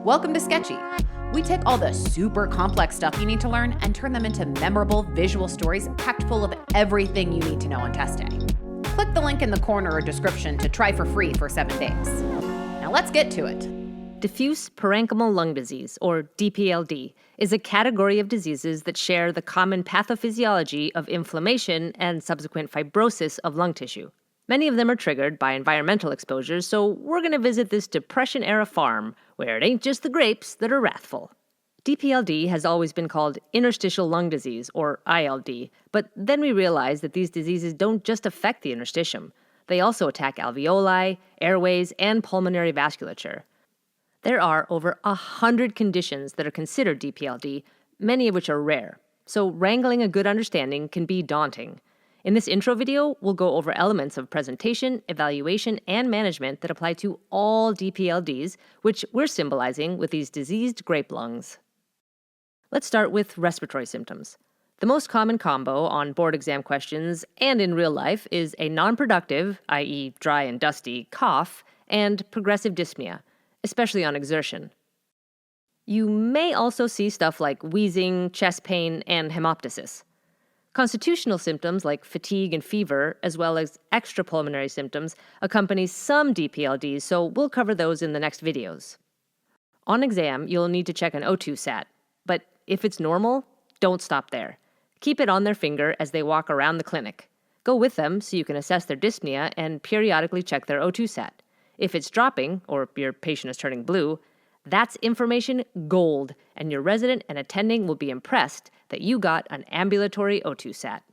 Welcome to Sketchy. We take all the super complex stuff you need to learn and turn them into memorable visual stories packed full of everything you need to know on test day. Click the link in the corner or description to try for free for 7 days. Now let's get to it. Diffuse Parenchymal Lung Disease, or DPLD, is a category of diseases that share the common pathophysiology of inflammation and subsequent fibrosis of lung tissue. Many of them are triggered by environmental exposures, so we're going to visit this Depression-era farm, where it ain't just the grapes that are wrathful. DPLD has always been called Interstitial Lung Disease, or ILD, but then we realized that these diseases don't just affect the interstitium. They also attack alveoli, airways, and pulmonary vasculature. There are over 100 conditions that are considered DPLD, many of which are rare, so wrangling a good understanding can be daunting. In this intro video, we'll go over elements of presentation, evaluation, and management that apply to all DPLDs, which we're symbolizing with these diseased grape lungs. Let's start with respiratory symptoms. The most common combo on board exam questions and in real life is a nonproductive, i.e. dry and dusty, cough, and progressive dyspnea, especially on exertion. You may also see stuff like wheezing, chest pain, and hemoptysis. Constitutional symptoms like fatigue and fever, as well as extrapulmonary symptoms, accompany some DPLDs, so we'll cover those in the next videos. On exam, you'll need to check an O2 sat, but if it's normal, don't stop there. Keep it on their finger as they walk around the clinic. Go with them so you can assess their dyspnea and periodically check their O2 sat. If it's dropping, or your patient is turning blue, that's information gold, and your resident and attending will be impressed that you got an ambulatory O2 sat.